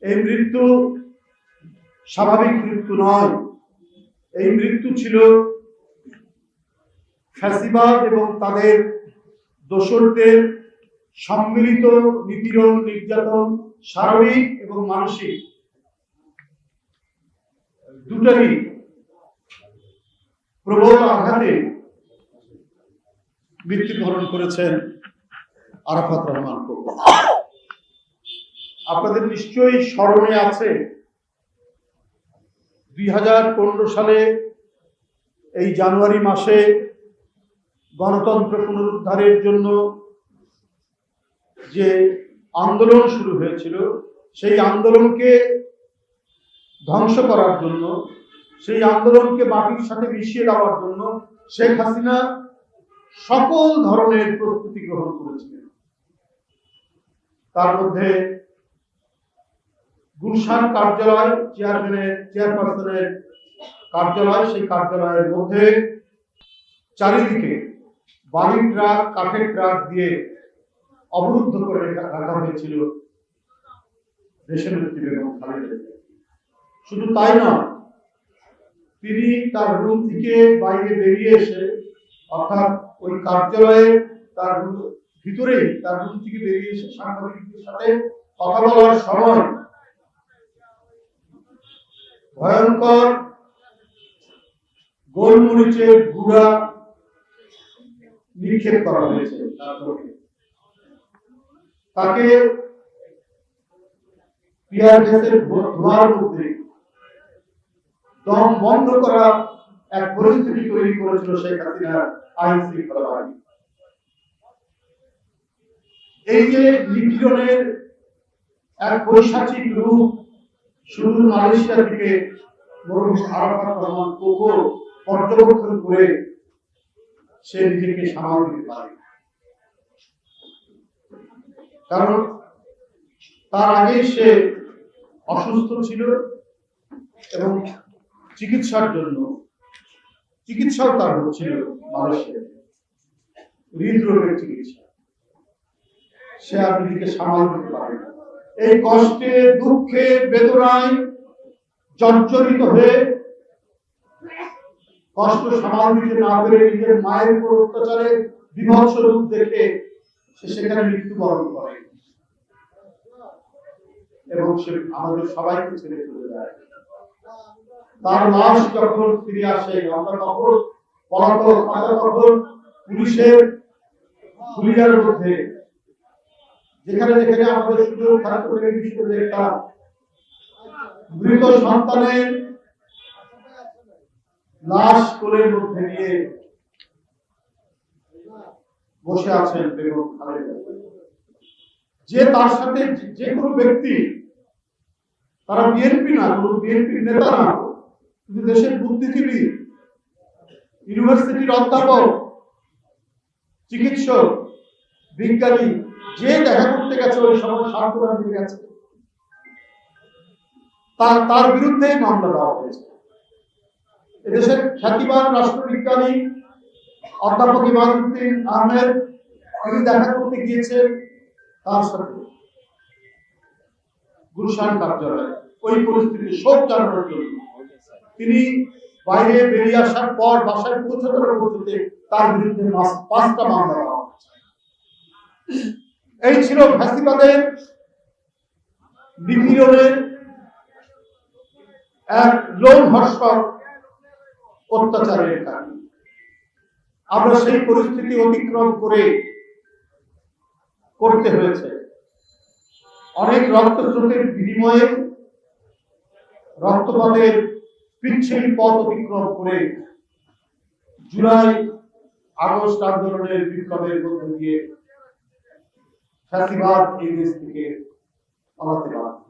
এই মৃত্যু স্বাভাবিক মৃত্যু নয়, এই মৃত্যু ছিল ফ্যাসিবাদ এবং তাদের দোসরদের সম্মিলিত নিপীড়ন, নির্যাতন, শারীরিক এবং মানসিক দুটারই প্রবল আঘাতে মৃত্যুবরণ করেছেন আরাফাত রহমান কোকো। আপনাদের নিশ্চয়ই স্মরণে আছে 2015 সালে এই জানুয়ারি মাসে গণতন্ত্র পুনরুদ্ধারের জন্য যে আন্দোলন শুরু হয়েছিল, সেই আন্দোলনকে ধ্বংস করার জন্য, সেই আন্দোলনকে মাটির সাথে মিশিয়ে দেওয়ার জন্য শেখ হাসিনা সকল ধরনের প্রস্তুতি গ্রহণ করেছিলেন। তার মধ্যে গুলশান কার্যালয়, চেয়ারপারসনের কার্যালয়, সেই কার্যালয়ের মধ্যে চারিদিকে বালির ট্রাক, কাঠের ট্রাক দিয়ে অবরুদ্ধ করে রাখা হয়েছিল দেশনেত্রী বেগম খালেদা জিয়া। শুধু তাই নয়, তিনি তার রুম থেকে বাইরে বেরিয়ে এসে, অর্থাৎ ওই কার্যালয়ে তার ভিতরেই তার রুম থেকে বেরিয়ে এসে সাংবাদিকদের সাথে কথা বলার সময় ভয়ঙ্কর গোলমরিচের গুঁড়া নিক্ষেপ করা হয়েছে। তাকে টিয়ার গ্যাসের ধোঁয়ার মধ্যে দম বন্ধ করা এক পরিস্থিতি তৈরি করেছিল শেখ হাসিনার আইন শৃঙ্খলা বাহিনী। এই যে নিপীড়নের এক বৈশাচিক রূপ শুধু মালয়েশিয়া থেকে মরহুম আরাফাত রহমান কোকো পর্যবেক্ষণ করে সে নিজেকে সামাল দিতে পারে। কারণ তার আগে সে অসুস্থ ছিল এবং চিকিৎসাও তার হচ্ছিল মালয়েশিয়াতে, হৃদরোগের চিকিৎসা। সে আর নিজেকে সামাল দিতে পারে না। এই কষ্টে, দুঃখে, বেদনায় জর্জরিত হয়ে কষ্ট সামাল দিতে না পেরে নিজের মায়ের উপর অত্যাচারে বিভৎস রূপ দেখে সে সেখানে মৃত্যুবরণ করে এবং সে আমাদের সবাইকে ছেড়ে চলে যায়। তার লাশ যখন ফিরে আসে, আমরা তখন পলাতক, তখন পুলিশের পুলিশের মধ্যে যেখানে যেখানে আমাদের সুযোগ থাকতো টেলিভিশনে দেখতাম মৃত সন্তানের লাশ কোলের মধ্যে নিয়ে বসে আছেন বেগম খালেদা। যে তার সাথে যে কোনো ব্যক্তি, তারা বিএনপি না, কোন বিএনপির নেতা না, কিন্তু দেশের বুদ্ধিজীবী, ইউনিভার্সিটির অধ্যাপক, চিকিৎসক, বিজ্ঞানী, যে দেখা করতে গেছে ওই সময় সান্ত্বনা দিতে গেছে, তার বিরুদ্ধে মামলা দেওয়া হয়েছে। এদেশের খ্যাতিমান রাষ্ট্রবিজ্ঞানী অধ্যাপক ইমাদউদ্দিন আহমেদ, তিনি দেখা করতে গিয়েছেন তার সাথে গুলশান কার্যালয়ে ওই পরিস্থিতি শোক জানানোর জন্য। তিনি বাইরে বেরিয়ে আসার পর বাসায় পৌঁছতে তার বিরুদ্ধে 5টা মামলা দেওয়া হয়েছে। এই ছিল ফ্যাসিবাদের নিপীড়নের এক লোমহর্ষক অত্যাচারের কারণ। আমরা সেই পরিস্থিতি অতিক্রম করতে হয়েছে। অনেক রক্তস্রোতের বিনিময়ে, রক্তপাতের পিচ্ছিল পথ অতিক্রম করে জুলাই আগস্ট আন্দোলনের বিপ্লবের মধ্য দিয়ে ফ্যাসিবাদ এই দেশ থেকে পালাতে পারে।